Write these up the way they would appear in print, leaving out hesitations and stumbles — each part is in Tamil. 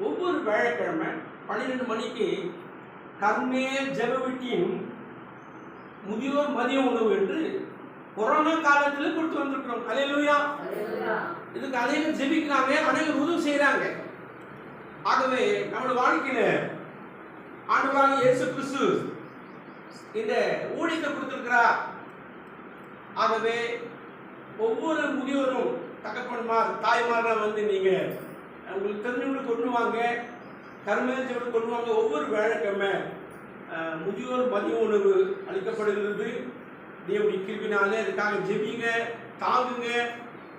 ஒவ்வொரு வியாழக்கிழமை 12 மணிக்கு கர்மேல் ஜெபவீட்டின் முதியோர் மதிய உணவு என்று கொரோனா காலத்தில் கொடுத்து வந்திருக்கிறோம். அல்லேலூயா. இதுக்கு அநேகர் ஜெபிக்கிறாங்க, அநேகர் உதவி செய்யறாங்க. ஆகவே நம்முடைய வாழ்க்கையில ஆண்டவராகிய இயேசு கிறிஸ்து இந்த ஊழியத்தை கொடுத்திருக்கிறார். ஆகவே ஒவ்வொரு முதியோரும் தகப்பன்மார் தாய்மாரெல்லாம் வந்து நீங்க உங்களுக்கு தெரிஞ்சவங்களுக்கு கொண்டு வாங்க, கர்மேல் ஜெபம் கொண்டு வாங்க. ஒவ்வொரு வியாழக்கிழமை முதியோர் மதிய உணவு அளிக்கப்படுகிறது. தேவனுடைய கிருபையினாலே இதுக்காக ஜெபிங்க, தாங்குங்க.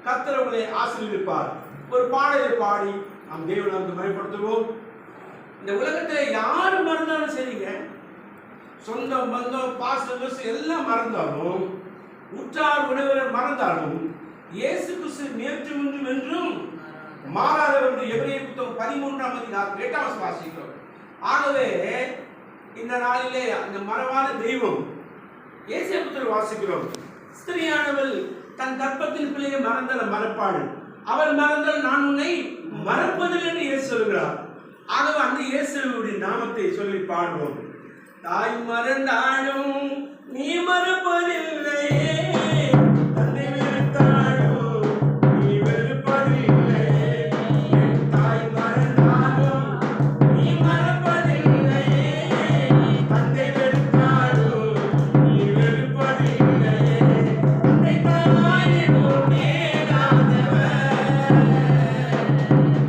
கர்த்தர் உங்களை ஆசீர்வதிப்பார். ஒரு பாடலை பாடி நாம் தேவனை வந்து பயன்படுத்துவோம். இந்த உலகத்தில் யாரு மறந்தாலும் சரிங்க, சொந்தம் பந்தம் பாசம் எல்லாம் மறந்தாலும், உற்றார் உறவினர் மறந்தாலும், இயேசு கிறிஸ்து நேற்று இன்றும் என்றும் மாறாதவர் என்று எபிரேயர் புத்தகம் 13ஆம் அதிகாரம் 8ஆம் வசனம் வாசிக்கிறோம். ஆகவே இந்த நாளிலே அந்த மறவாத தெய்வம் இயேசு புத்தர் வாசிக்கிறோம். ஸ்திரியானவள் தன் கர்ப்பத்தின் பிள்ளையை மறந்தால் மறப்பாள், அவள் மறந்தால் நான் உன்னை மறப்பதில்லை என்று இயேசு சொல்கிறார். ஆகவே அந்த இயேசுவுடைய நாமத்தை சொல்லி பாடுவோம். தாய் மறந்தாலும் நீ மறப்பதில்லையே, தன்னை வெறுத்தாலும் நீ வெறுப்பதில்லை. தாய் மறந்தாலும் நீ மறப்பதில்லையே, தன்னை வெறுத்தாலும் நீ வெறுப்பதில்லை. தன்னை தாயினும் மேலானவர்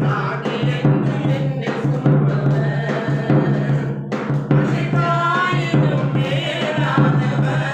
நான் என்று என்னை சொல்பவர். தன்னை தாயினும் மேலானவர்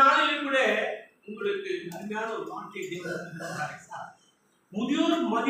நாளிலும் கூட உங்களுக்கு அருமையான ஒரு வாழ்க்கை தேவன் தந்திருக்கிறார். முதியோர் மதியம்